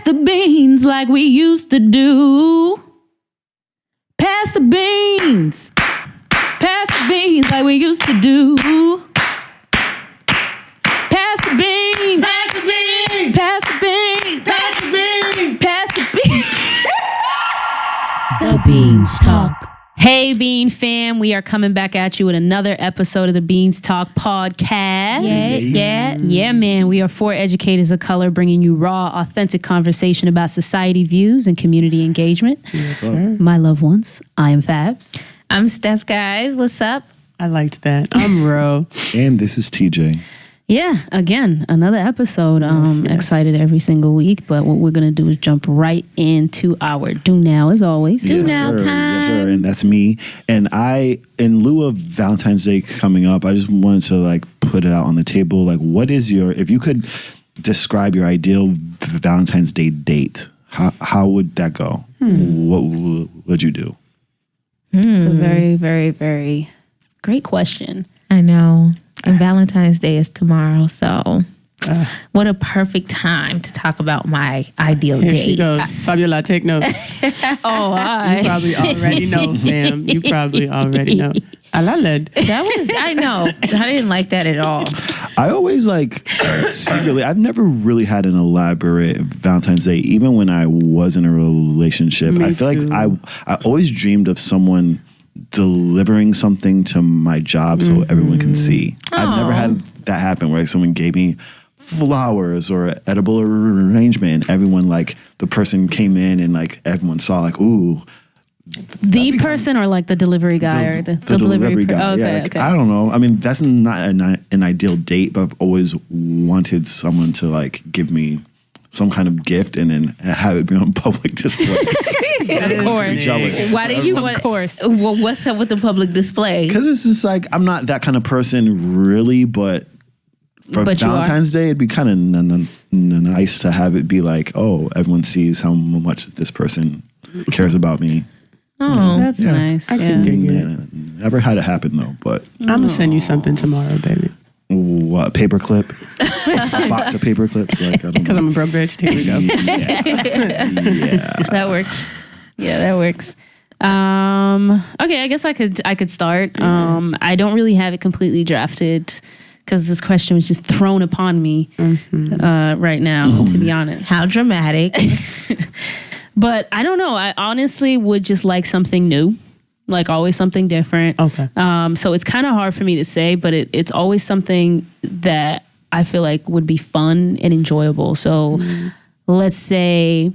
the beans like we used to do. Pass the beans. Pass the beans like we used to do. Pass the beans. Pass the beans. Pass the beans. Pass the beans. Pass the beans. The Beans Talk. Hey, Bean fam, we are coming back at you with another episode of the Beans Talk podcast. Yeah, man. We are 4 educators of color bringing you raw, authentic conversation about society views and community engagement. Yes, sir. My loved ones, I am Fabs. I'm Steph, guys. What's up? I liked that. I'm Ro. And this is TJ. Yeah, again, another episode. Yes. Excited every single week, but what we're going to do is jump right into our Do Now, as always. Do Now time. Yes, sir. And that's me. And in lieu of Valentine's Day coming up, I just wanted to put it out on the table. What is if you could describe your ideal Valentine's Day date, how would that go? What would you do? It's a very, very, very great question. I know. And Valentine's Day is tomorrow, so what a perfect time to talk about my ideal Here date. she goes. Fabiola, take notes. You probably already know, fam. You probably already know. I know. I didn't like that at all. I always secretly, I've never really had an elaborate Valentine's Day, even when I was in a relationship. Me I feel too. I always dreamed of someone delivering something to my job so everyone can see. I've never had that happen where someone gave me flowers or an edible arrangement and everyone the person came in and everyone saw ooh. The person or the delivery guy or the delivery guy. Okay. I don't know. I mean, that's not an ideal date, but I've always wanted someone to give me some kind of gift and then have it be on public display. Of course. Jealous. Why do you want? Of course. Well, what's up with the public display? Because it's just I'm not that kind of person really, but for Valentine's Day, it'd be kind of nice to have it be oh, everyone sees how much this person cares about me. Oh, That's nice. I can dig it. Yeah, never had it happen though, but I'm going to send you something tomorrow, baby. what, paperclip? A box of paper clips? I don't Because know. I'm a broke bitch. Here we go. Yeah. That works. Yeah, that works. Okay, I guess I could start. I don't really have it completely drafted because this question was just thrown upon me right now, to be honest. how dramatic. But I don't know. I honestly would just like something new, always something different. Okay. So it's kind of hard for me to say, but it's always something that I feel would be fun and enjoyable. So let's say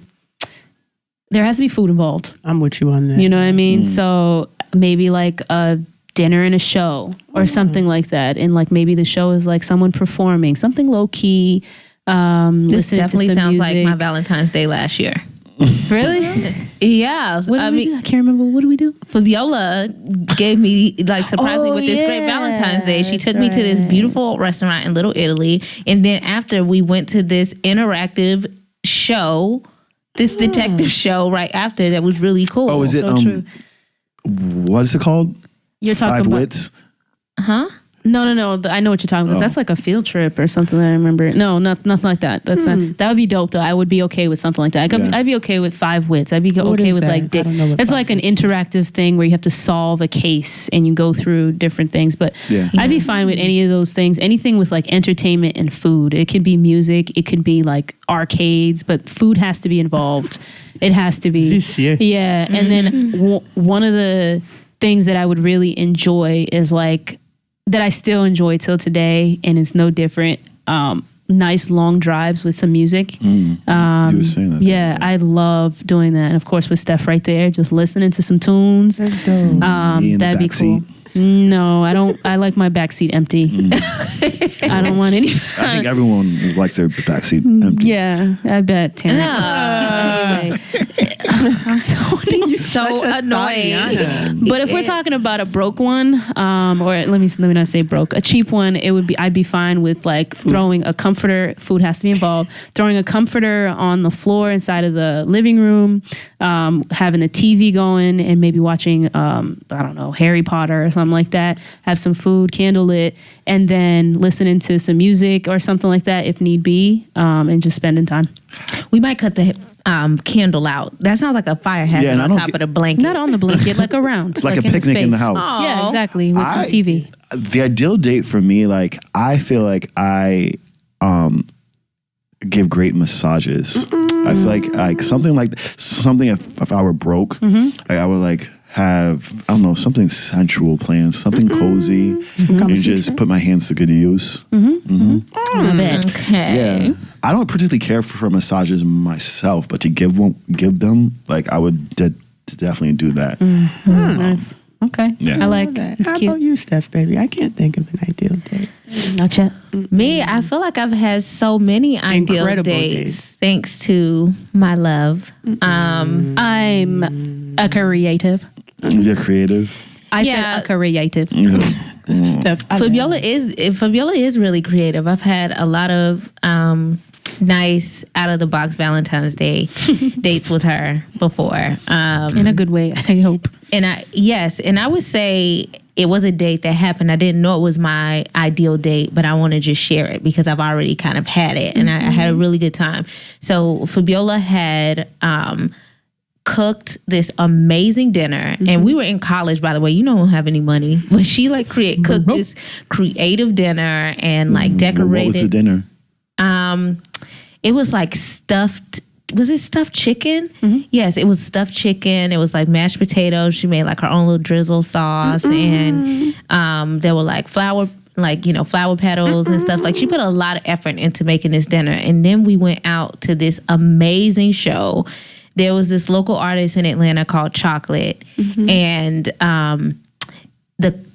there has to be food involved. I'm with you on that. You know what I mean? So maybe a dinner and a show or something like that. And maybe the show is someone performing, something low key. This definitely to some sounds music. like my Valentine's Day last year. Really? Yeah. What did we do? I can't remember. What did we do? Fabiola gave me surprised me with this great Valentine's Day. She took me to this beautiful restaurant in Little Italy, and then after we went to this interactive show, this detective show right after that was really cool. Oh, is it So true. what is it called? You're talking Five about Wits? No. I know what you're talking about. That's a field trip or something that I remember. No, nothing like that. That's that would be dope though. I would be okay with something like that. I'd be okay with 5 Wits. I'd be okay is with that? I don't know what it's 5 an interactive thing where you have to solve a case and you go through different things. But Yeah. I'd be fine with any of those things. Anything with entertainment and food. It could be music. It could be arcades. But food has to be involved. It has to be. Vicieux. Yeah, and then one of the things that I would really enjoy is that I still enjoy till today, and it's no different. Nice long drives with some music. You were saying that. Yeah, I love doing that. And of course, with Steph right there, just listening to some tunes. That's dope. Me in the That'd be cool. backseat. No, I don't. I like my backseat empty. I don't want any. I think everyone likes their backseat empty. Yeah, I bet, Terrence. Anyway, I'm so annoying. But if we're talking about a broke one, or let me not say broke, a cheap one, I'd be fine with like throwing a comforter. Food has to be involved. Throwing a comforter on the floor inside of the living room, having a TV going, and maybe watching I don't know, Harry Potter or something like that. Have some food, candlelit, and then listening to some music or something like that if need be, and just spending time. We might cut the candle out. That sounds like a fire hazard on top of the blanket. Not on the blanket, like around. Like a picnic in the house. Aww. Yeah, exactly, with some TV. The ideal date for me, like, I feel like I give great massages. I feel like something if I were broke, like, I would like have, I don't know, something sensual planned, something cozy, and just put my hands to good use. Okay. Yeah. I don't particularly care for massages myself, but to give them, like, I would definitely do that. Nice. Okay. Yeah. I like that. it's How cute. about you, Steph, baby? I can't think of an ideal date. Not yet. Me, I feel like I've had so many ideal Incredible dates thanks to my love. I'm a creative. You're creative. I said a creative. Steph, Fabiola is really creative. I've had a lot of nice out of the box Valentine's Day dates with her before. In a good way, I hope. And I would say it was a date that happened. I didn't know it was my ideal date, but I want to just share it because I've already kind of had it, and I had a really good time. So Fabiola had cooked this amazing dinner, and we were in college, by the way. You don't have any money, but she like cooked this creative dinner and like decorated. What was the dinner? It was like stuffed. Was it stuffed chicken? Yes, it was stuffed chicken. It was like mashed potatoes. She made like her own little drizzle sauce, and there were like flower petals and stuff. Like, she put a lot of effort into making this dinner. And then we went out to this amazing show. There was this local artist in Atlanta called Chocolate, and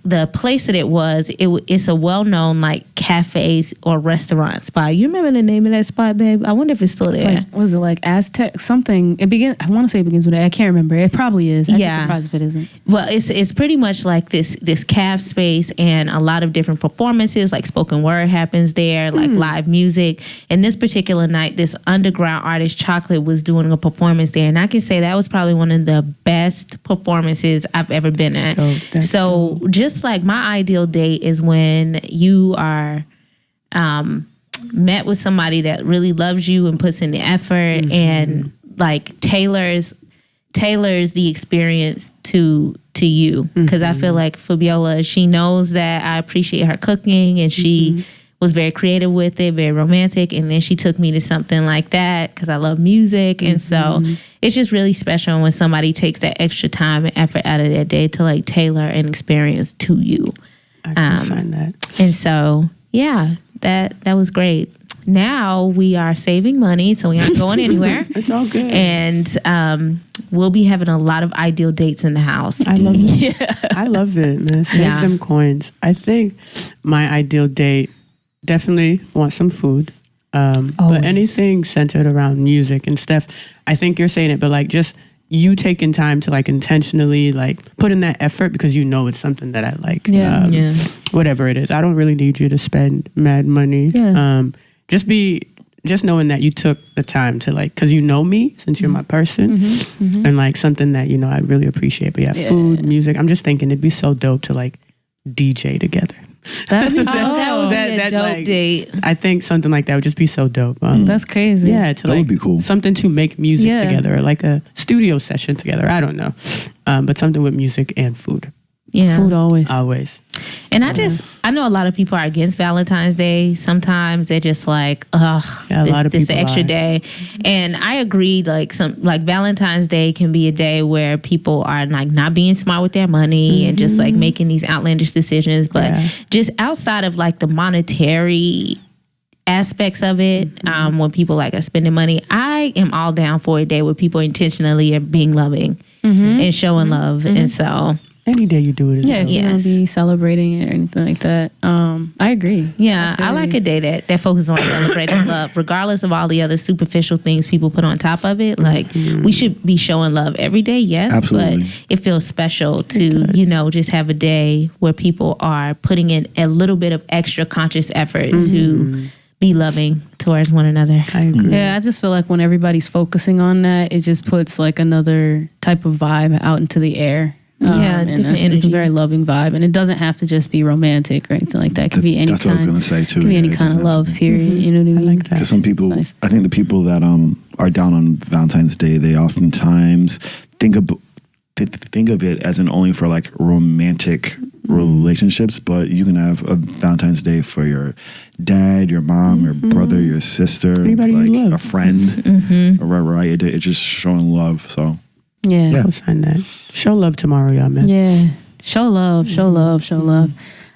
the place that it's a well-known like cafes or restaurant spot. You remember the name of that spot, babe? I wonder if it's still there. Like, was it like Aztec something? I want to say it begins with A. I can't remember. It probably is. I'd be surprised if it isn't. Well, it's pretty much like this caf space, and a lot of different performances, like spoken word happens there, like live music. And this particular night, this underground artist Chocolate was doing a performance there, and I can say that was probably one of the best performances I've ever been at. That's dope. Just like my ideal date is when you are met with somebody that really loves you and puts in the effort and like tailors the experience to you. Because I feel like Fabiola, she knows that I appreciate her cooking, and she was very creative with it, very romantic, and then she took me to something like that because I love music. And so it's just really special when somebody takes that extra time and effort out of their day to like tailor an experience to you. I can find that. And so, yeah, that was great. Now we are saving money, so we aren't going anywhere. It's all good. And we'll be having a lot of ideal dates in the house. I love it. I love it, man. Save them coins. I think my ideal date definitely want some food. But anything centered around music and stuff. I think you're saying it, but like just you taking time to like intentionally like put in that effort because you know it's something that I like. Whatever it is. I don't really need you to spend mad money. Just knowing that you took the time to like, because you know me since you're my person, and like something that, you know, I really appreciate. But food, music. I'm just thinking it'd be so dope to like DJ together. That would be a dope date. I think something like that would just be so dope. That's crazy. Yeah, that would be cool. Something to make music together, or like a studio session together. I don't know, but something with music and food. Yeah, food always. And I know a lot of people are against Valentine's Day. Sometimes they're just like, this extra day. And I agree, like Valentine's Day can be a day where people are like not being smart with their money and just like making these outlandish decisions. But just outside of like the monetary aspects of it, when people like are spending money, I am all down for a day where people intentionally are being loving and showing love. And so Any day you do it. If you're going to be celebrating it or anything like that. I agree. Yeah, I like a day that focuses on celebrating love, regardless of all the other superficial things people put on top of it. Like, we should be showing love every day, yes. Absolutely. But it feels special to, just have a day where people are putting in a little bit of extra conscious effort to be loving towards one another. I agree. Yeah, I just feel like when everybody's focusing on that, it just puts like another type of vibe out into the air. And it's a very loving vibe, and it doesn't have to just be romantic or anything like that. It could be any That's what I was going to say too. It could be any kind of love, period. You know what I mean? I like that. Because some people, Nice. I think the people that are down on Valentine's Day, they oftentimes think of it as an only for like romantic relationships, but you can have a Valentine's Day for your dad, your mom, your brother, your sister, anybody you love, a friend, right? It's just showing love. So Yeah. Co-sign that. Show love tomorrow, y'all, man. Yeah. Show love, show love, show love.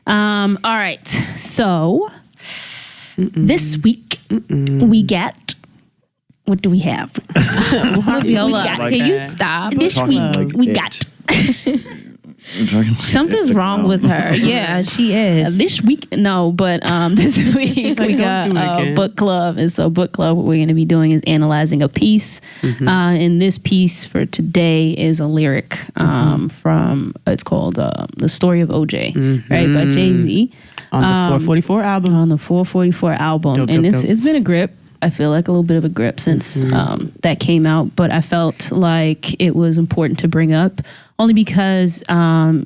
All right. So this week we got, what do we have? Hold up. Like Can you that. stop? This Talking week like we it. got. Something's wrong with her. Yeah, she is. This week, no, but this week we don't got do it again. book club. And so book club, what we're going to be doing is analyzing a piece. And this piece for today is a lyric from, it's called The Story of O.J., right, by JayZ. On the 444 album. On the 444 album. Dope, and dope, it's been a grip. I feel like a little bit of a grip since that came out, but I felt like it was important to bring up only because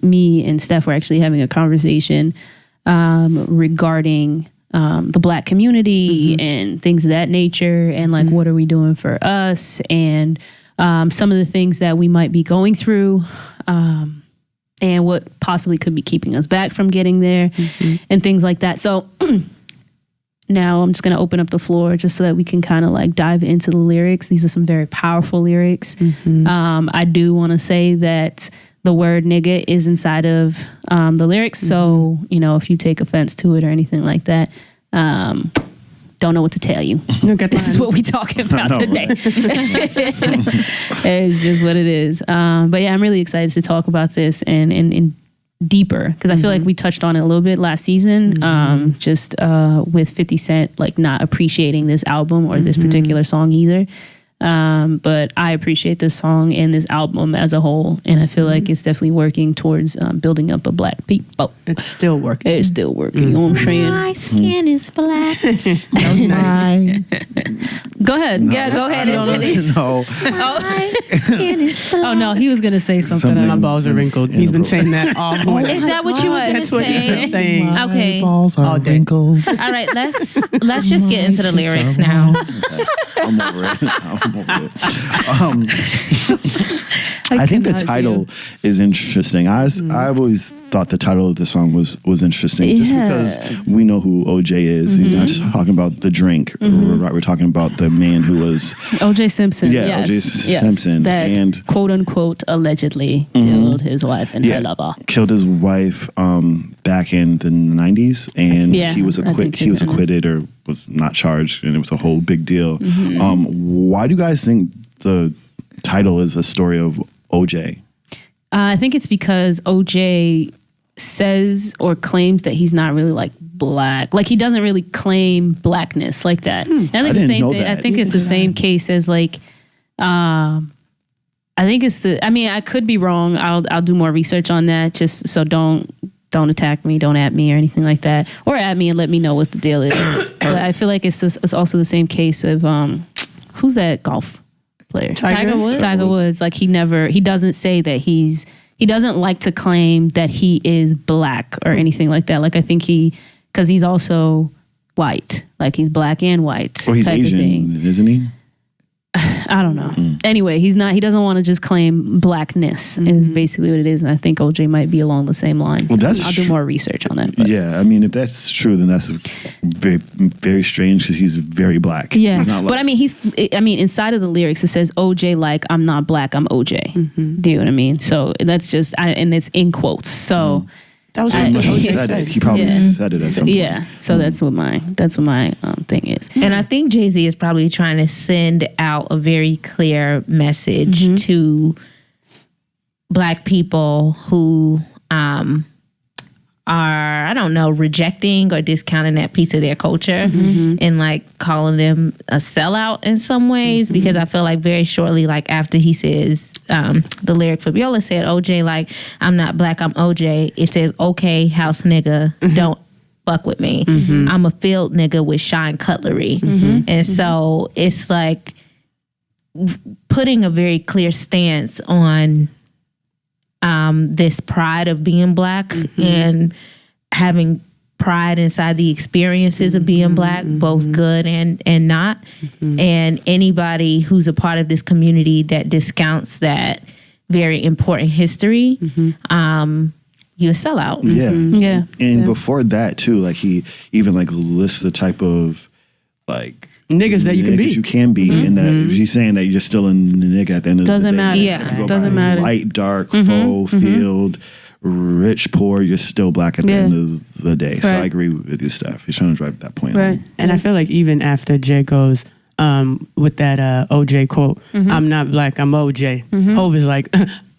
me and Steph were actually having a conversation regarding the Black community and things of that nature, and like what are we doing for us, and some of the things that we might be going through, and what possibly could be keeping us back from getting there, and things like that. So now I'm just going to open up the floor just so that we can kind of like dive into the lyrics. These are some very powerful lyrics. I do want to say that the word nigga is inside of the lyrics. So, if you take offense to it or anything like that, don't know what to tell you. This is what we talking about today. It's just what it is. But yeah, I'm really excited to talk about this and deeper, because I feel like we touched on it a little bit last season, just with 50 Cent like not appreciating this album or this particular song either. But I appreciate this song and this album as a whole, and I feel like it's definitely working towards building up a Black people. It's still working. It's still working. You know what I'm saying? My skin is black. Go ahead. Yeah, go ahead. No. My skin is black. Oh no, he was gonna say something. My balls are wrinkled. He's been saying that all morning. Is that what you were going to That's what he's been say? saying. Okay. Balls are wrinkled. All right, let's just get into the lyrics now. I'm over it. I think the title is interesting. I've always thought the title of the song was interesting, just because we know who OJ is. You're not just talking about the drink, right? We're talking about the man who was O.J. Simpson. Yeah, yes, O.J. Simpson, that and quote unquote allegedly killed his wife and her lover. Killed his wife back in the 90s, and he was acquitted or was not charged, and it was a whole big deal. Why do you guys think the title is A Story of O.J.? I think it's because O.J. says or claims that he's not really like Black. Like he doesn't really claim Blackness like that. And I think the same thing. I think it's the same case as like, I think it's I could be wrong. I'll do more research on that. Just so don't attack me, don't at me or anything like that, or at me and let me know what the deal is. But I feel like it's also the same case of who's that golf player? Tiger Woods. Tiger Woods. Like he doesn't say that he doesn't like to claim that he is Black or anything like that. Like I think because he's also white, like he's Black and white. Well, he's type Asian, of thing. isn't he? I don't know. Anyway, he doesn't want to just claim Blackness is basically what it is. And I think OJ might be along the same lines. Well, that's I'll do more research on that. But. Yeah, I mean, if that's true, then that's very, very strange because he's very Black. Yeah, he's not but inside of the lyrics it says OJ like I'm not Black, I'm OJ. Do you know what I mean? So that's just, and it's in quotes. So That was he probably said it at some point. Yeah, so that's what my thing is. And I think JayZ is probably trying to send out a very clear message to Black people who are, I don't know, rejecting or discounting that piece of their culture and like calling them a sellout in some ways, because I feel like very shortly, like after he says, the lyric for Viola said, OJ, like, I'm not Black, I'm OJ. It says, okay, house nigga, don't fuck with me. I'm a field nigga with shine cutlery. And so it's like putting a very clear stance on this pride of being Black and having pride inside the experiences of being Black, both good and not. And anybody who's a part of this community that discounts that very important history, you're a sellout. Yeah. And before that too, like he even like lists the type of like niggas that you can be. You can be, and that he's saying that you're still a nigga at the end of the day. Doesn't matter. Yeah. Doesn't matter. Light, dark, faux, field, rich, poor, you're still Black at the end of the day. So I agree with you, Steph. He's trying to drive that point home. And I feel like even after Jay goes with that OJ quote, I'm not Black, I'm OJ. Hov is like,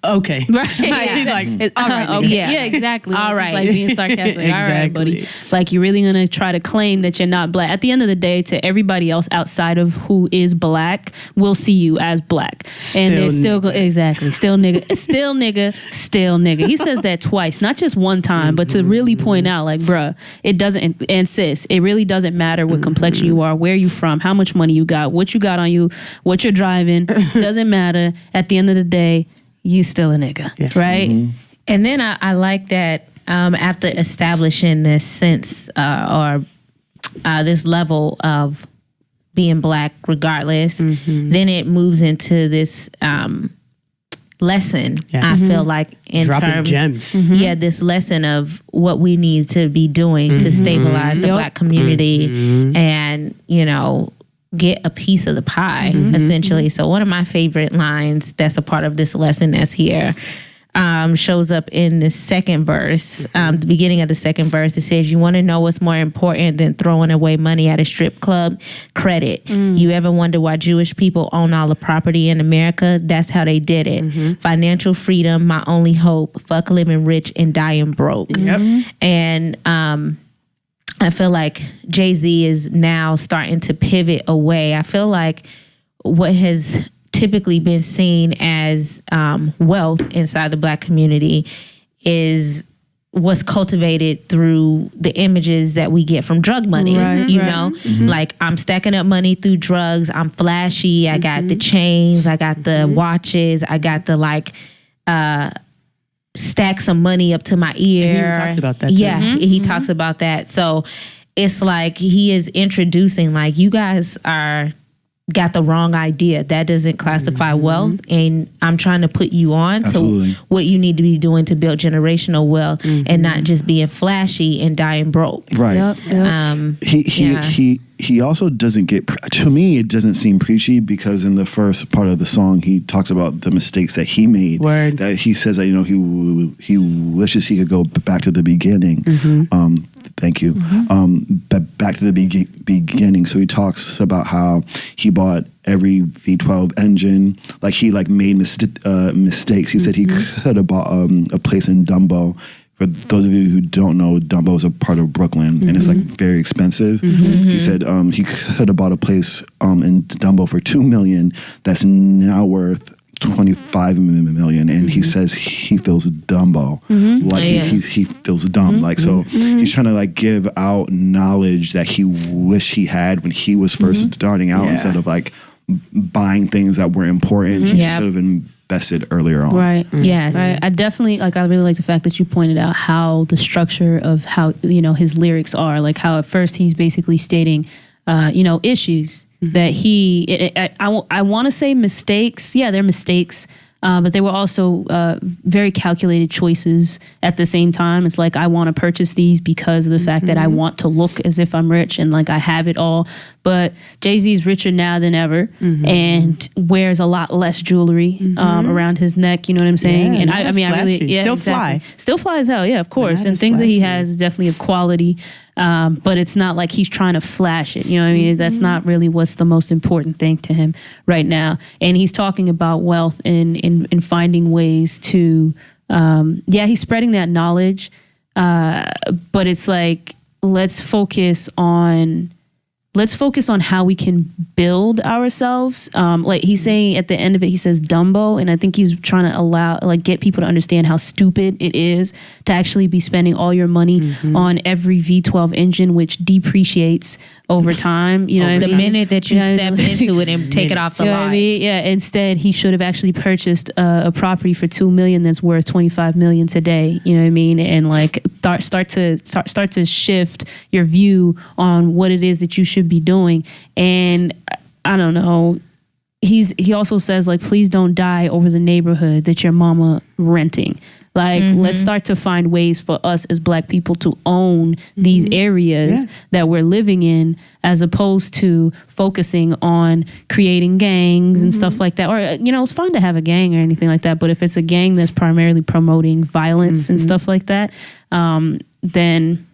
okay. Right. He's like, all right, nigga. Okay. Yeah, exactly. All right. It's like being sarcastic. All right, Exactly. buddy. Like you're really going to try to claim that you're not Black. At the end of the day, to everybody else outside of who is Black, will see you as Black. And they're still exactly. Still nigga. Still nigga. Still nigga. He says that twice, not just one time, but to really point out like, bruh, it doesn't, and sis, it really doesn't matter what complexion you are, where you from, how much money you got, what you got on you, what you're driving. Doesn't matter. At the end of the day, you still a nigga, right? And then I like that after establishing this sense or this level of being Black regardless, then it moves into this lesson, I feel like, in dropping terms, gems. this lesson of what we need to be doing to stabilize the Black community and, you know, get a piece of the pie, essentially. So one of my favorite lines that's a part of this lesson that's here shows up in the second verse, the beginning of the second verse. It says, you want to know what's more important than throwing away money at a strip club? Credit. You ever wonder why Jewish people own all the property in America? That's how they did it. Financial freedom, my only hope. Fuck living rich and dying broke. And I feel like JayZ is now starting to pivot away. I feel like what has typically been seen as wealth inside the Black community is what's cultivated through the images that we get from drug money. You know, like I'm stacking up money through drugs. I'm flashy. I got the chains. I got the watches. I got the like stack some money up to my ear. He talks about that too. He talks about that. So it's like he is introducing, like, you guys got the wrong idea. That doesn't classify wealth, and I'm trying to put you on to what you need to be doing to build generational wealth and not just being flashy and dying broke. Right. He also doesn't get, to me, it doesn't seem preachy, because in the first part of the song, he talks about the mistakes that he made. That he says that, you know, he wishes he could go back to the beginning. Thank you. Back to the beginning. So he talks about how he bought every V12 engine. Like he like made mistakes. He said he could have bought a place in Dumbo. For those of you who don't know, Dumbo is a part of Brooklyn, and it's like very expensive. He said he could have bought a place in Dumbo for $2 million that's now worth $25 million, and he says he feels Dumbo, like he feels dumb, like so. He's trying to like give out knowledge that he wished he had when he was first starting out, instead of like buying things that were important. He should have invested earlier on. Right. Yes. Right. I definitely like. I really like the fact that you pointed out how the structure of how, you know, his lyrics are, like how at first he's basically stating, you know, issues that I want to say mistakes. Yeah, they're mistakes. But they were also very calculated choices at the same time. It's like, I want to purchase these because of the fact that I want to look as if I'm rich and like I have it all. but JayZ's richer now than ever and wears a lot less jewelry around his neck. You know what I'm saying? Yeah, and I mean, I really, still fly. Still fly as hell, yeah, of course. And things that he has is definitely of quality. But it's not like he's trying to flash it. You know what I mean? That's not really what's the most important thing to him right now. And he's talking about wealth and finding ways to, he's spreading that knowledge. But it's like, let's focus on how we can build ourselves. Like he's saying at the end of it, he says Dumbo, and I think he's trying to get people to understand how stupid it is to actually be spending all your money on every V12 engine, which depreciates over time. You know, what I mean? Minute that you step into it and take it off the lot. line. I mean? Yeah. Instead, he should have actually purchased a property for $2 million that's worth $25 million today. You know what I mean? And like start to shift your view on what it is that you should be doing. And I don't know. He also says like, please don't die over the neighborhood that your mama renting. Like, let's start to find ways for us as Black people to own these areas that we're living in, as opposed to focusing on creating gangs and stuff like that. Or, you know, it's fine to have a gang or anything like that, but if it's a gang that's primarily promoting violence and stuff like that, then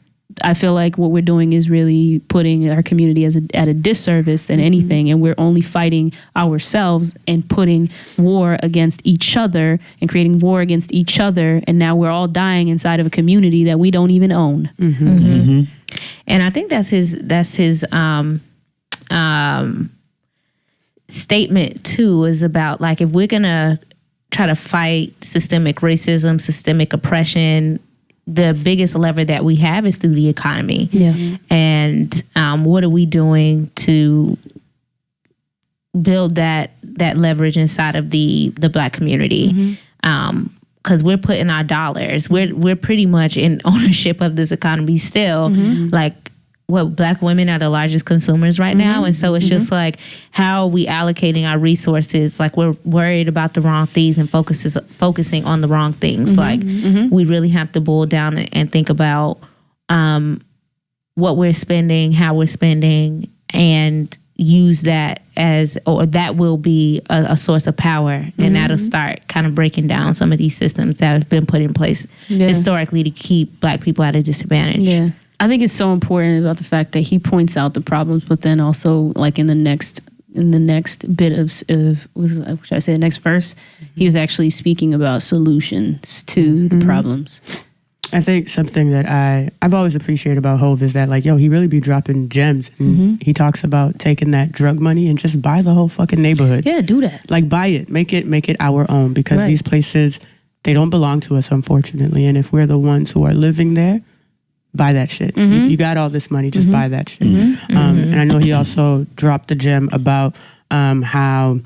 I feel like what we're doing is really putting our community at a disservice than anything, and we're only fighting ourselves and putting war against each other and creating war against each other, and now we're all dying inside of a community that we don't even own. And I think that's his statement too, is about like, if we're gonna try to fight systemic racism, systemic oppression, the biggest lever that we have is through the economy. Yeah. And what are we doing to build that leverage inside of the Black community? Because we're putting our dollars, we're pretty much in ownership of this economy still. Like, Black women are the largest consumers right now. And so it's just like, how are we allocating our resources? Like, we're worried about the wrong things and focusing on the wrong things. Like, we really have to boil down and think about what we're spending, how we're spending, and use that that will be a source of power. And that'll start kind of breaking down some of these systems that have been put in place historically to keep Black people at a disadvantage. Yeah. I think it's so important about the fact that he points out the problems, but then also like in the next bit of should I say the next verse, he was actually speaking about solutions to the problems. I think something that I've always appreciated about Hov is that, like, he really be dropping gems. And he talks about taking that drug money and just buy the whole fucking neighborhood. Yeah, do that. Like, buy it, make it our own, because these places, they don't belong to us, unfortunately. And if we're the ones who are living there, buy that shit. You got all this money, just buy that shit. And I know he also dropped a gem about how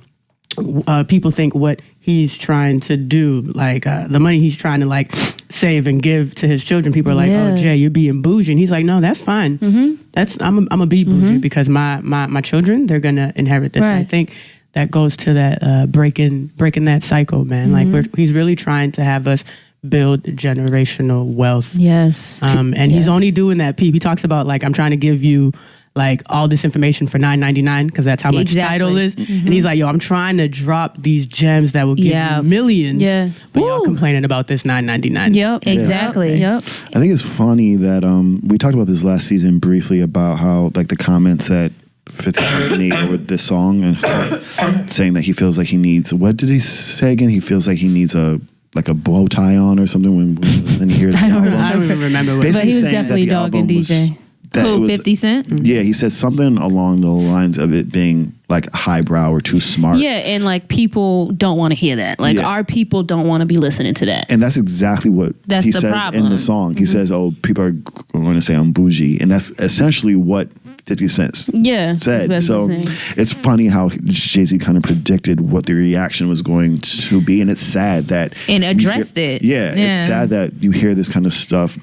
people think what he's trying to do, like the money he's trying to like save and give to his children. People are like, "Oh, Jay, you're being bougie." And he's like, "No, that's fine. I'm a be bougie because my children, they're gonna inherit this." And I think that goes to that breaking that cycle, man. Like, he's really trying to have us build generational wealth. Yes. And he's only doing that. He talks about, like, I'm trying to give you like all this information for $9.99 because that's how much title is. And he's like, I'm trying to drop these gems that will give you millions. But y'all complaining about this $9.99. Yep. Exactly. Yep. I think it's funny that we talked about this last season briefly about how, like, the comments that 50 made over this song and saying that he feels like he needs, what did he say again? He feels like he needs a bow tie on or something when he hears the album. I don't even remember what. But he was definitely dogging DJ. Who, 50 Cent? Yeah, he said something along the lines of it being like highbrow or too smart. Yeah, and like people don't want to hear that. Like our people don't want to be listening to that. And that's exactly what he says in the song. He says, people are going to say I'm bougie. And that's essentially what 50 Cent said. So it's funny how JayZ kind of predicted what the reaction was going to be. And it's sad that... And addressed it. Yeah, it's sad that you hear this kind of stuff.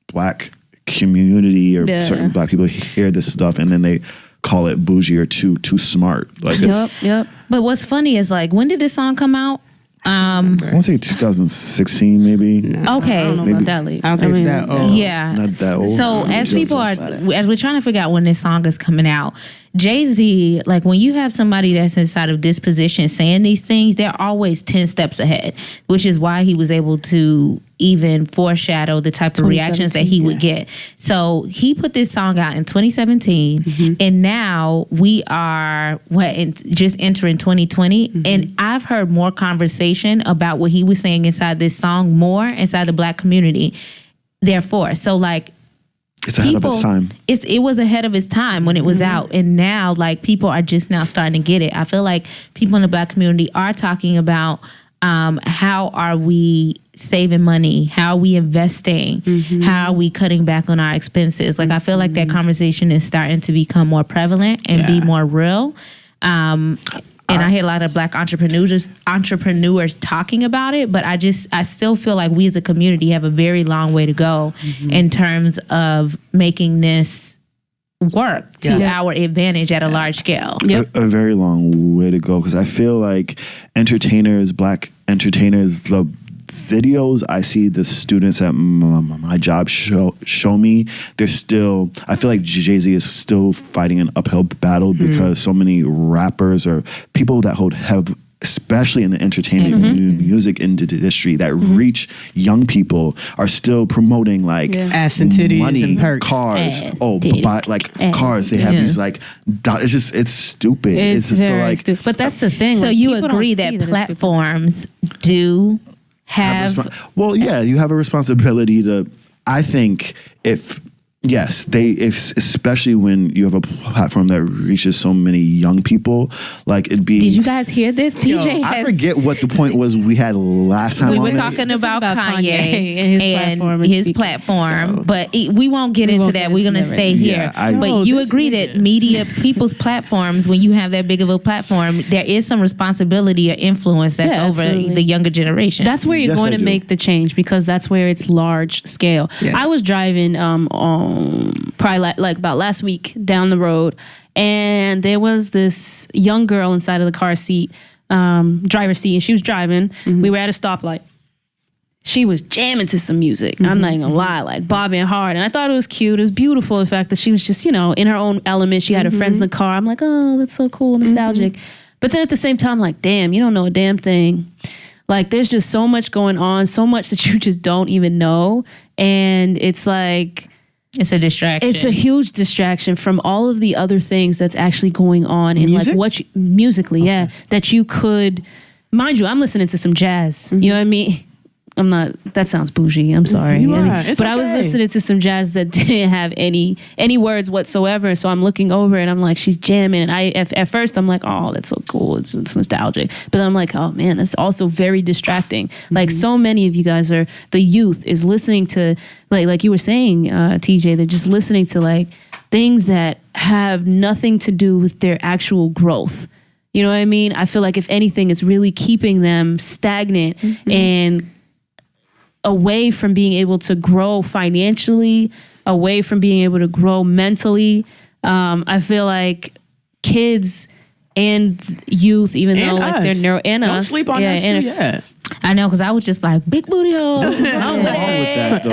Black community or certain Black people hear this stuff and then they call it bougie or too smart. Like, Yep. But what's funny is, like, when did this song come out? I want to say 2016 maybe. No, okay. I don't know about that late. I don't think it's that old. Yeah. Not that old. So as we're trying to figure out when this song is coming out, JayZ, like when you have somebody that's inside of this position saying these things, they're always 10 steps ahead, which is why he was able to even foreshadow the type of reactions that he would get. So he put this song out in 2017, and now we are just entering 2020, and I've heard more conversation about what he was saying inside this song more inside the Black community. Therefore, so like, it's ahead of its time. It was ahead of its time when it was out, and now like people are just now starting to get it. I feel like people in the Black community are talking about how are we saving money, how are we investing, how are we cutting back on our expenses. Like I feel like that conversation is starting to become more prevalent and be more real. And I hear a lot of Black entrepreneurs talking about it, but I still feel like we as a community have a very long way to go in terms of making this work to our advantage at a large scale. A very long way to go, because I feel like Black entertainers, the videos I see the students at my job show me, they're still, I feel like JayZ is still fighting an uphill battle because so many rappers or people that have, especially in the entertainment music industry that reach young people, are still promoting like ass and titties money, and perks. cars. Cars. They have these like, it's stupid. It's just very so like stupid. But that's the thing. So like, you people agree don't see that platforms do have you have a responsibility to, I think especially when you have a platform that reaches so many young people, like it'd be. Did you guys hear this? TJ I forget what the point was we had last time. We were talking about Kanye and his platform, but we won't get into that. We're going to stay here. But you agree that media, people's platforms, when you have that big of a platform, there is some responsibility or influence that's over the younger generation. That's where you're going to make the change, because that's where it's large scale. I was driving probably like about last week down the road, and there was this young girl inside of the car seat, driver's seat, and she was driving. We were at a stoplight. She was jamming to some music. I'm not gonna lie, like bobbing hard. And I thought it was cute. It was beautiful, the fact that she was just, in her own element. She had her friends in the car. I'm like, oh, that's so cool, nostalgic. But then at the same time, like, damn, you don't know a damn thing. Like, there's just so much going on, so much that you just don't even know. And it's like, it's a distraction. It's a huge distraction from all of the other things that's actually going on in like what musically, that you could, mind you, I'm listening to some jazz. You know what I mean? I'm not, that sounds bougie. I'm sorry. But I was listening to some jazz that didn't have any words whatsoever. So I'm looking over and I'm like, she's jamming. And at first I'm like, oh, that's so cool. It's nostalgic. But I'm like, oh man, that's also very distracting. Like so many of you guys the youth is listening to, like you were saying, TJ, they're just listening to like things that have nothing to do with their actual growth. You know what I mean? I feel like if anything, it's really keeping them stagnant and away from being able to grow financially, away from being able to grow mentally. I feel like kids and youth, even though like they're Don't sleep on us too yet. I know, because I was just like, big booty hoes. That's the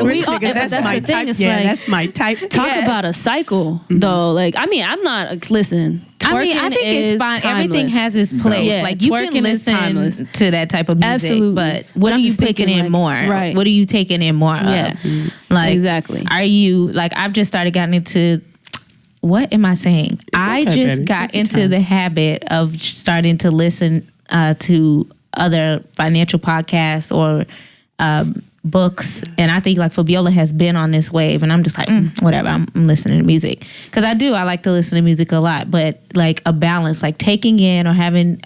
thing. It's like, that's my type. Talk about a cycle, though. Like, I mean, I'm not, listen. I think it's fine. Timeless. Everything has its place. Like, you can listen to that type of music. Absolutely. But what are you taking in more? Right. What are you taking in more of? Like, exactly. Are you, like, I've just started getting into, what am I saying? I just got into the habit of starting to listen to other financial podcasts or books, and I think like Fabiola has been on this wave, and I'm just like, whatever, I'm listening to music, because I like to listen to music a lot, but like a balance, like taking in or having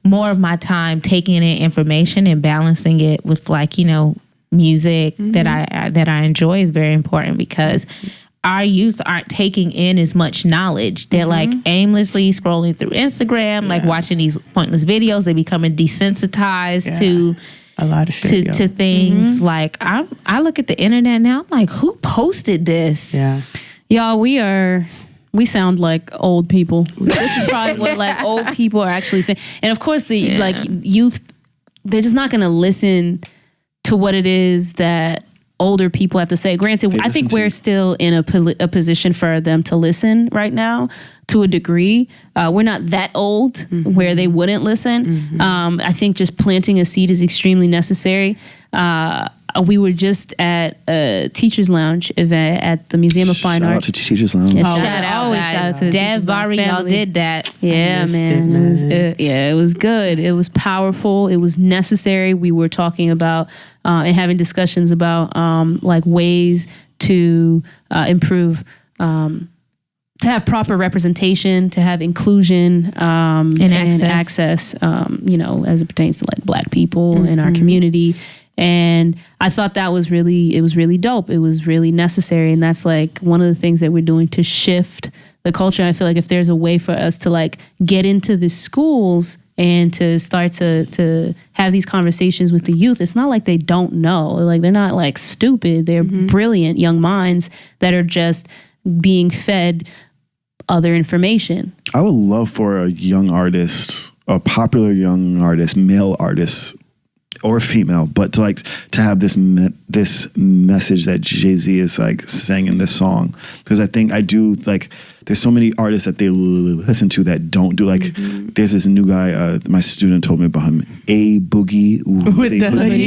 more of my time taking in information and balancing it with like, music that I enjoy is very important, because our youth aren't taking in as much knowledge. They're like aimlessly scrolling through Instagram, like watching these pointless videos. They're becoming desensitized to a lot of shit, to things. Like I look at the internet now, I'm like, who posted this? Y'all, we sound like old people. This is probably what like old people are actually saying. And of course the like youth, they're just not gonna listen to what it is that older people have to say. Granted, I think we're still in a position for them to listen right now to a degree. We're not that old where they wouldn't listen. I think just planting a seed is extremely necessary. We were just at a Teachers Lounge event at the Museum of Fine Shout Arts. out to Teachers Lounge. Yeah, Shout out, guys. Dev, Bari, y'all did that. Yeah, man. It was good. It was powerful. It was necessary. We were talking about and having discussions about like ways to improve, to have proper representation, to have inclusion and access, you know, as it pertains to like Black people in our community. And I thought it was really dope. It was really necessary. And that's like one of the things that we're doing to shift the culture. I feel like if there's a way for us to like get into the schools and to start to have these conversations with the youth, it's not like they don't know. Like they're not like stupid. They're brilliant young minds that are just being fed other information. I would love for a young artist, a popular young artist, male artist, or female, but to have this message that JayZ is like saying in this song, because I think I do like. There's so many artists that they listen to that don't do like. There's this new guy. My student told me about him. A Boogie with the hoodie.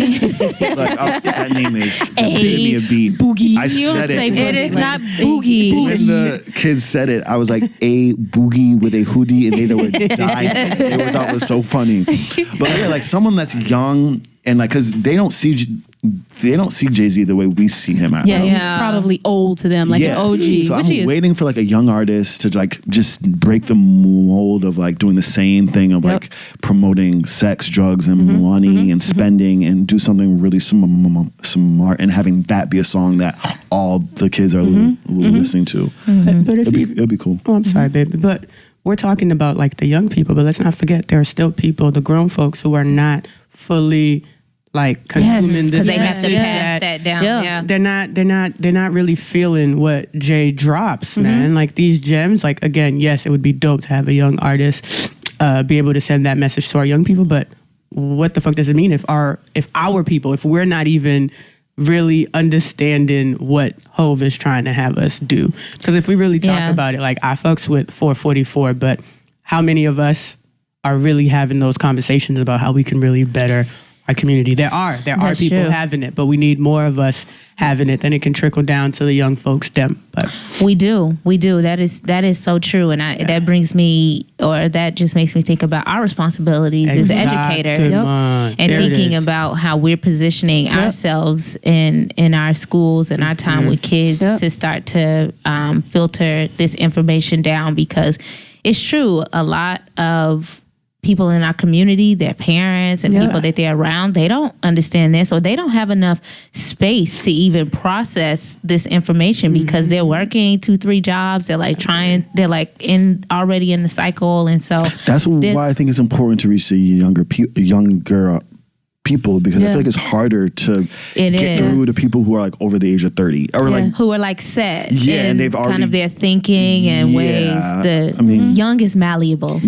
Like, that name is give me a beat. Boogie. I said it. It is not Boogie. When the kids said it, I was like, a Boogie with a hoodie, and they were dying. They thought it was so funny. But yeah, like someone that's young and like, because they don't see JayZ the way we see him at. Yeah, he's probably old to them, like an OG. So I'm waiting for like a young artist to like just break the mold of like doing the same thing of like promoting sex, drugs, and money and spending, and do something really smart and having that be a song that all the kids are listening to. But if it'd be cool. Oh, I'm sorry, baby, but we're talking about like the young people, but let's not forget there are still people, the grown folks, who are not fully like consuming this, because they have to pass that down. Yeah. They're not really feeling what Jay drops, man. Like these gems, like again, yes, it would be dope to have a young artist be able to send that message to our young people, but what the fuck does it mean if our people, if we're not even really understanding what Hove is trying to have us do? Because if we really talk about it, like I fucks with 444, but how many of us are really having those conversations about how we can really better our community? There are people having it, but we need more of us having it. Then it can trickle down to the young folks. But we do. That is so true, and that brings me, or that just makes me think about our responsibilities as educators, and thinking about how we're positioning ourselves in our schools and our time with kids to start to filter this information down, because it's true, a lot of people in our community, their parents and people that they're around, they don't understand this, or they don't have enough space to even process this information because they're working 2-3 jobs. They're like already in the cycle, and so that's why I think it's important to reach the younger people, because I feel like it's harder to get through to people who are like over the age of 30 or like who are like set and they've already kind of their thinking and ways. Young is malleable.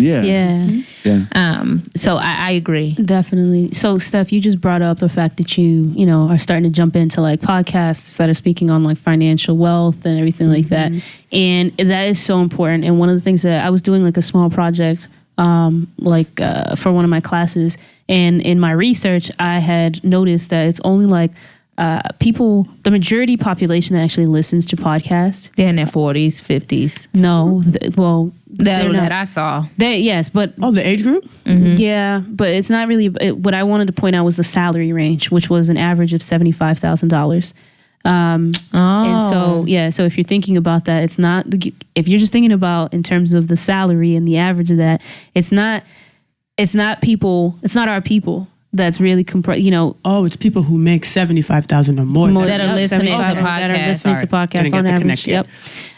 So I agree, definitely. So Steph, you just brought up the fact that you are starting to jump into like podcasts that are speaking on like financial wealth and everything like that, and that is so important. And one of the things that I was doing like a small project for one of my classes, and in my research I had noticed that it's only like the majority population that actually listens to podcasts, they're in their 40s, 50s. No, that I saw. But the age group? Yeah, but it's not really. What I wanted to point out was the salary range, which was an average of $75,000. And so if you're thinking about that, it's not, if you're just thinking about in terms of the salary and the average of that, it's not our people that's really it's people who make 75,000 or more that are listening to podcasts on average.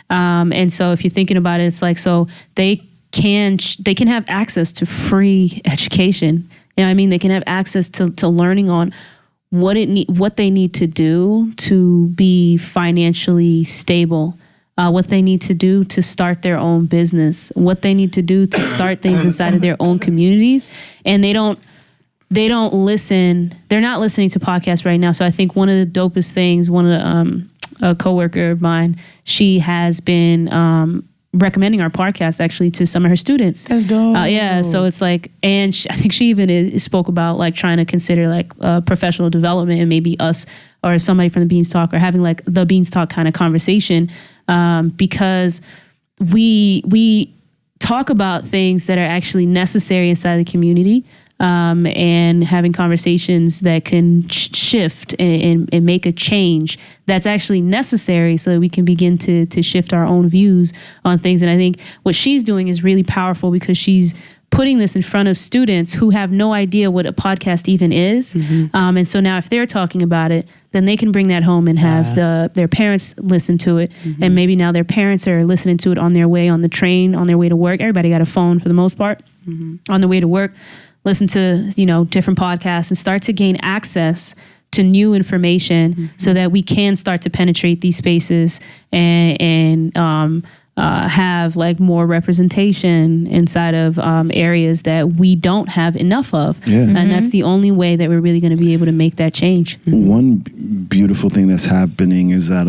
And so if you're thinking about it, it's like, so they can have access to free education. You know what I mean? They can have access to learning on what they need to do to be financially stable, what they need to do to start their own business, what they need to do to start things inside of their own communities. And they don't they don't listen. They're not listening to podcasts right now. So I think one of the dopest things, one of the a coworker of mine, she has been recommending our podcast actually to some of her students. That's dope. Yeah, so it's like, and I think she even spoke about like trying to consider like professional development and maybe us or somebody from the Beans Talk or having like the Beans Talk kind of conversation, because we talk about things that are actually necessary inside the community. And having conversations that can shift and make a change that's actually necessary so that we can begin to shift our own views on things. And I think what she's doing is really powerful because she's putting this in front of students who have no idea what a podcast even is. And so now if they're talking about it, then they can bring that home and have their parents listen to it. And maybe now their parents are listening to it on their way on the train, on their way to work. Everybody got a phone for the most part on the way to work. Listen to, different podcasts and start to gain access to new information so that we can start to penetrate these spaces and have like more representation inside of areas that we don't have enough of. Yeah. And that's the only way that we're really going to be able to make that change. One beautiful thing that's happening is that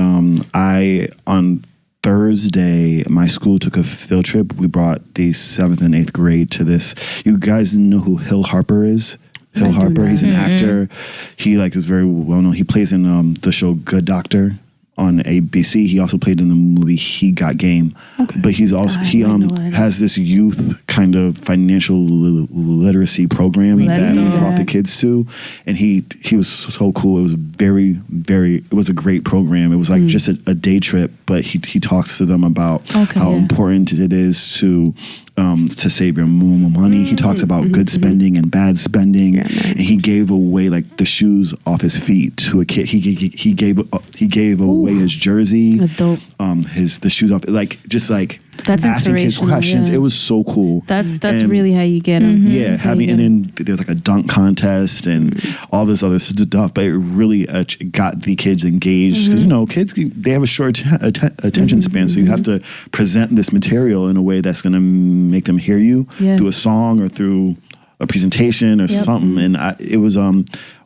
on Thursday, my school took a field trip. We brought the 7th and 8th grade to this. You guys know who Harper is? Harper, he's an actor. He is very well known. He plays in the show Good Doctor on ABC. He also played in the movie He Got Game. Okay. But he's also has this youth kind of financial literacy program that he brought the kids to, and he was so cool. It was it was a great program. It was like just a day trip, but he talks to them about how important it is to save your money. He talks about good spending and bad spending, and he gave away like the shoes off his feet to a kid. He gave away his jersey. That's dope. The shoes off, that's asking kids questions. Yeah. It was so cool. That's really how you get them. Yeah, and then there's like a dunk contest and all this other stuff. But it really got the kids engaged because kids they have a short attention span, so you have to present this material in a way that's going to make them hear you through a song or through a presentation or something. And it was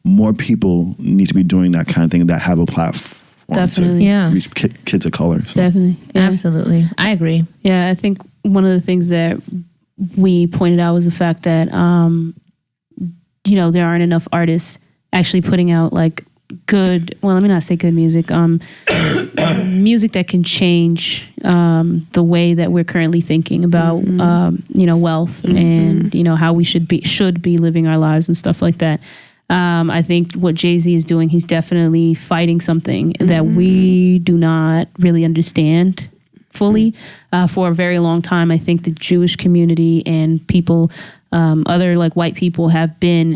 more people need to be doing that kind of thing that have a platform. Definitely, reach kids of color. So. Definitely, absolutely, I agree. Yeah, I think one of the things that we pointed out was the fact that there aren't enough artists actually putting out like good. Well, let me not say good music. Music that can change the way that we're currently thinking about wealth and how we should be living our lives and stuff like that. I think what JayZ is doing, he's definitely fighting something that we do not really understand fully. For a very long time, I think the Jewish community and people, other like white people, have been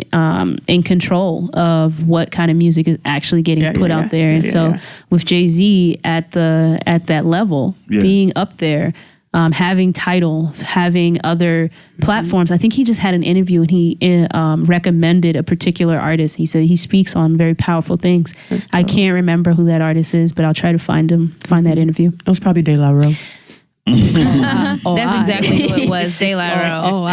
in control of what kind of music is actually getting put out there. And so with JayZ at that level, being up there, having title, having other platforms. I think he just had an interview and he recommended a particular artist. He said he speaks on very powerful things. I can't remember who that artist is, but I'll try to find that interview. It was probably De La Rowe. That's exactly who it was, De La Rowe.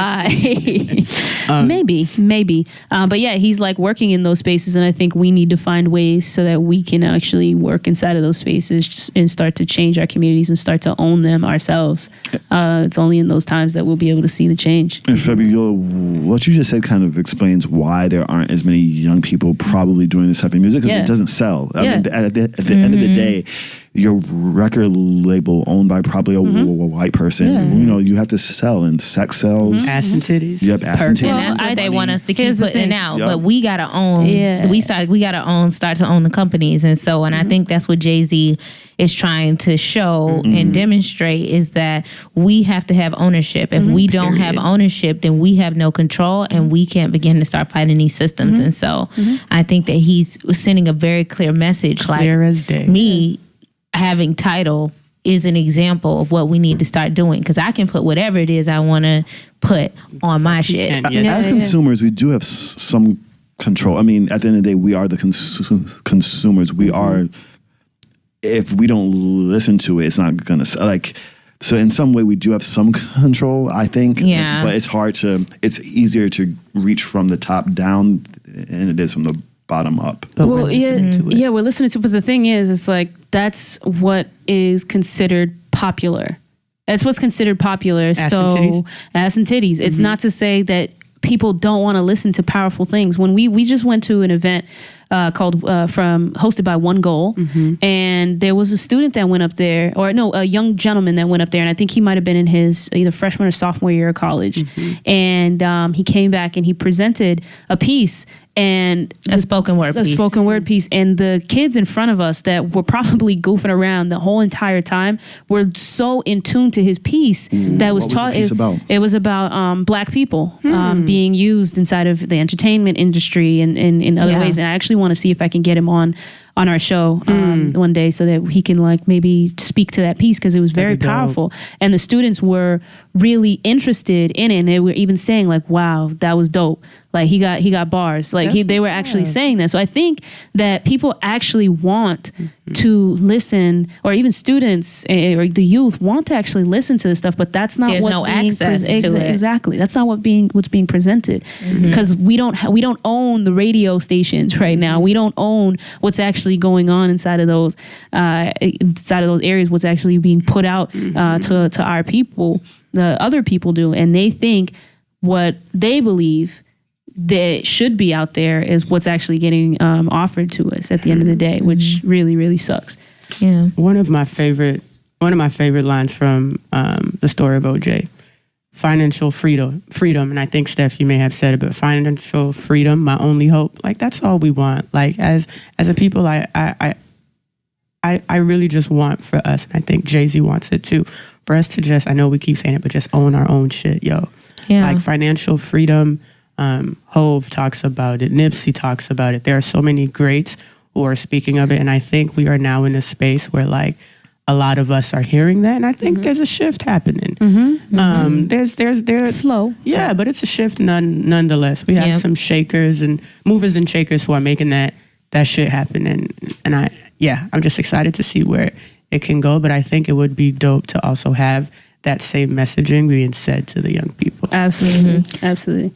Maybe. But yeah, he's like working in those spaces, and I think we need to find ways so that we can actually work inside of those spaces and start to change our communities and start to own them ourselves. It's only in those times that we'll be able to see the change. And Fabiola, what you just said kind of explains why there aren't as many young people probably doing this type of music, because it doesn't sell. I mean, at the end of the day, your record label owned by probably a white person. You have to sell, and sex sells. Ass and titties. Yep, ass and titties. And that's what they want us to keep putting out. Yep. But we gotta own. Yeah. Start to own the companies, and so I think that's what JayZ is trying to show and demonstrate, is that we have to have ownership. If we don't have ownership, then we have no control, and we can't begin to start fighting these systems. And so I think that he's sending a very clear message, clear as day. Me having title is an example of what we need to start doing, because I can put whatever it is I want to put on my shit. As consumers, we do have some control. I mean, at the end of the day, we are the consumers. We are. If we don't listen to it, it's not gonna like. So in some way we do have some control, I think. Yeah. But it's easier to reach from the top down than it is from the bottom up. But we're listening to it. But the thing is, it's like, that's what is considered popular. That's what's considered popular. Ass and titties. It's not to say that people don't want to listen to powerful things. When we just went to an event hosted by One Goal, and there was a student that went up there, a young gentleman that went up there, and I think he might have been in his either freshman or sophomore year of college, and he came back and he presented a piece. And a spoken word piece. And the kids in front of us that were probably goofing around the whole entire time were so in tune to his piece that was taught. It was about Black people being used inside of the entertainment industry and in other ways. And I actually want to see if I can get him on our show one day so that he can like maybe speak to that piece, because it was very powerful. And the students were really interested in it, and they were even saying like, wow, that was dope. Like he got bars. Like they were actually saying that. So I think that people actually want to listen, or even students or the youth want to actually listen to this stuff, but that's not what's being presented. Exactly. That's not what's being presented, because we don't own the radio stations right now. We don't own what's actually going on inside of those areas, what's actually being put out to our people. The other people do, and they think what they believe that should be out there is what's actually getting offered to us at the end of the day, which really, really sucks. Yeah. One of my favorite lines from the Story of O.J. Financial freedom, and I think Steph, you may have said it, but financial freedom, my only hope. Like that's all we want. Like as a people, I really just want for us, and I think JayZ wants it too, for us to just, I know we keep saying it, but just own our own shit, yo. Yeah. Like financial freedom. Hove talks about it. Nipsey talks about it. There are so many greats who are speaking of it, and I think we are now in a space where like a lot of us are hearing that, and I think there's a shift happening. There's slow, but it's a shift nonetheless. We have some shakers and movers and shakers who are making that shit happen, and I'm just excited to see where it can go. But I think it would be dope to also have that same messaging being said to the young people. Absolutely.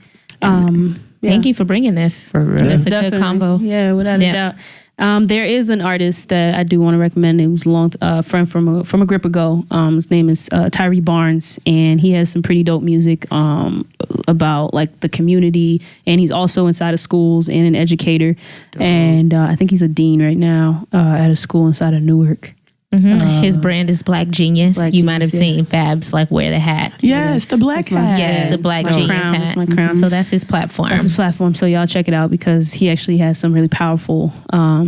Thank you for bringing this. For real. That's a good combo. Yeah, without a doubt. There is an artist that I do want to recommend. It was a long friend from a grip ago. His name is Tyree Barnes, and he has some pretty dope music about like the community, and he's also inside of schools and an educator. Dope. And I think he's a dean right now at a school inside of Newark. His brand is Black Genius. You might have seen Fabs like wear the hat. Yes, the black hat. Yes, the Black Genius hat. That's my crown. So that's his platform. That's his platform. So y'all check it out, because he actually has some really powerful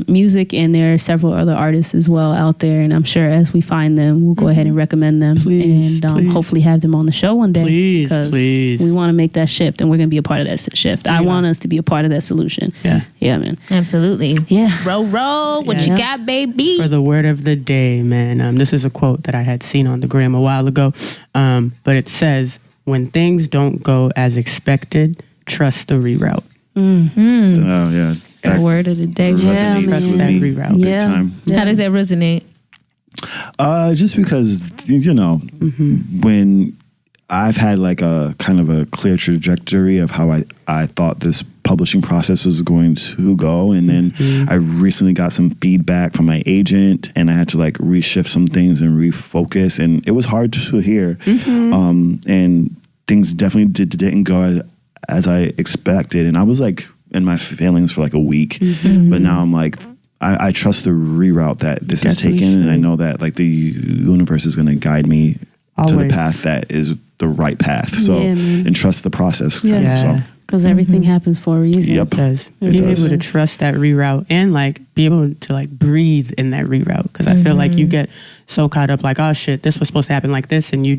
music, and there are several other artists as well out there. And I'm sure as we find them, we'll go ahead and recommend them, and hopefully have them on the show one day. Please. We want to make that shift, and we're going to be a part of that shift. I want us to be a part of that solution. Yeah, man. Absolutely. Yeah. Roll. What you got, baby? For the word of the day, man. This is a quote that I had seen on the gram a while ago, but it says, "When things don't go as expected, trust the reroute." Oh yeah, the word of the day. Trust that reroute. Big time. How does that resonate? Just because when I've had like a kind of a clear trajectory of how I thought this publishing process was going to go, and then I recently got some feedback from my agent, and I had to like reshift some things and refocus, and it was hard to hear, and things definitely didn't go as I expected, and I was like in my feelings for like a week, but now I'm like, I trust the reroute that this is taken, and I know that like the universe is going to guide me to the path that is the right path. So, and trust the process. Because everything happens for a reason. It does. Being able to trust that reroute, and like be able to like breathe in that reroute. Because I feel like you get so caught up like, oh shit, this was supposed to happen like this, and you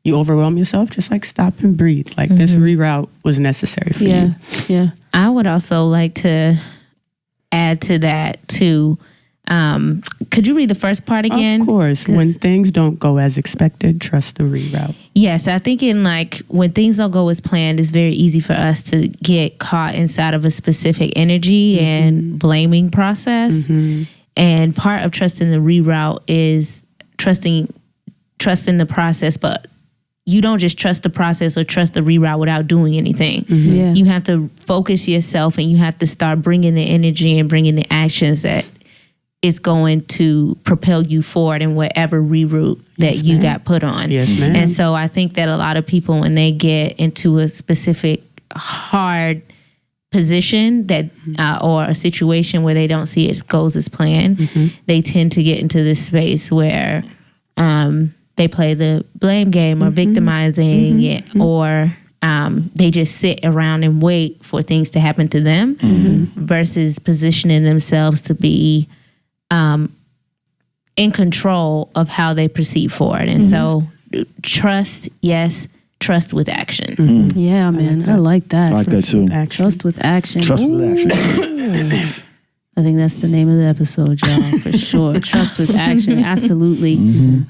overwhelm yourself. Just like stop and breathe. Like this reroute was necessary for you. Yeah. I would also like to add to that too. Could you read the first part again? Of course. When things don't go as expected, trust the reroute. Yes, I think in like when things don't go as planned, it's very easy for us to get caught inside of a specific energy and blaming process. And part of trusting the reroute is trusting trusting the process, but you don't just trust the process or trust the reroute without doing anything. Yeah. You have to focus yourself, and you have to start bringing the energy and bringing the actions that is going to propel you forward in whatever reroute that you got put on. Yes, ma'am. And so I think that a lot of people, when they get into a specific hard position that or a situation where they don't see it goes as planned, they tend to get into this space where they play the blame game or victimizing it, or they just sit around and wait for things to happen to them versus positioning themselves to be in control of how they proceed forward. And so trust, yes, trust with action. Yeah, man. I like that. I like that too. Trust with action. Trust with action. I think that's the name of the episode, y'all, for sure. Trust with action, absolutely.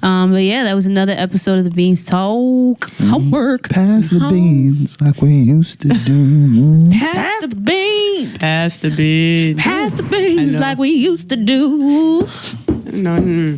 But yeah, that was another episode of the Beans Talk. Homework. Pass the beans like we used to do. Pass the beans. Pass the beans. Pass the beans like we used to do. No,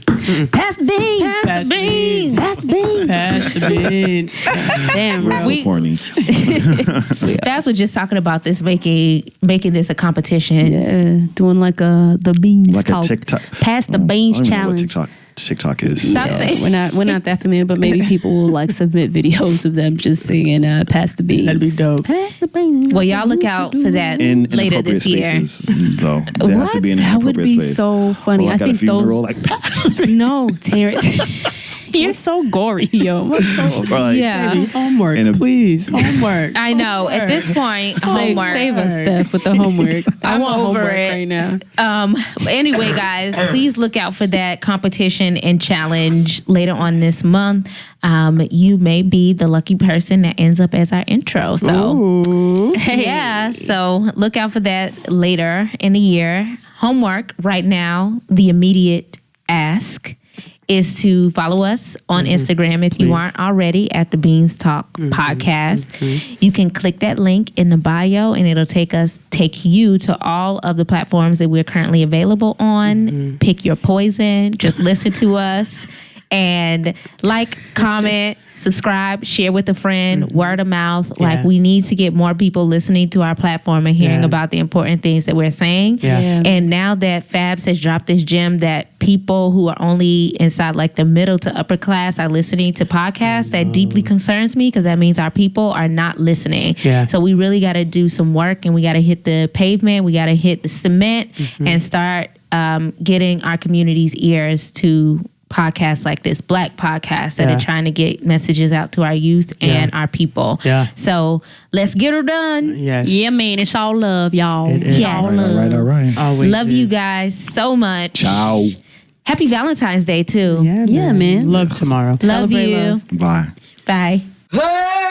Pass the beans. Pass the beans. Pass the beans. Pass the beans. Damn, We're bro. so corny. Babs was just talking about this, making this a competition. Yeah, doing like the beans Like talk. a TikTok. Pass the beans I don't even know challenge. what TikTok is. Stop saying. We're not that familiar, but maybe people will like submit videos of them just singing "Pass the Beans." That'd be dope. Pass the beans. Well, y'all look out for that In later inappropriate this year. spaces, though. There has to be an That would inappropriate be space. so funny. Or like I at a think funeral, those. like pass the beans. No, Terrence. You're so gory, yo. I'm so Or like, Yeah. Baby, homework, In a- please. Homework. I know. At this point, homework. Save us, Steph, with the homework. I I'm want over homework it. right now. Anyway, guys, please look out for that competition and challenge later on this month. You may be the lucky person that ends up as our intro. So, yeah. So look out for that later in the year. Homework right now, the immediate ask is to follow us on Instagram if you aren't already at the Beans Talk podcast. You can click that link in the bio and it'll take you to all of the platforms that we're currently available on. Pick your poison, just listen to us and like, comment, subscribe, share with a friend, word of mouth. Yeah. Like, we need to get more people listening to our platform and hearing about the important things that we're saying. Yeah. And now that Fabs has dropped this gem that people who are only inside like the middle to upper class are listening to podcasts, that deeply concerns me because that means our people are not listening. Yeah. So we really got to do some work and we got to hit the pavement. We got to hit the cement and start getting our community's ears to podcasts like this, Black podcasts that are trying to get messages out to our youth and our people. Yeah. So let's get her done. Yes. Yeah, man. It's all love, y'all. It is. Yes. All right. Always Love you is. guys so much. Ciao. Happy Valentine's Day too. Yeah, Yeah, man. Love tomorrow. Love Celebrate you. love. Bye. Bye. Hey!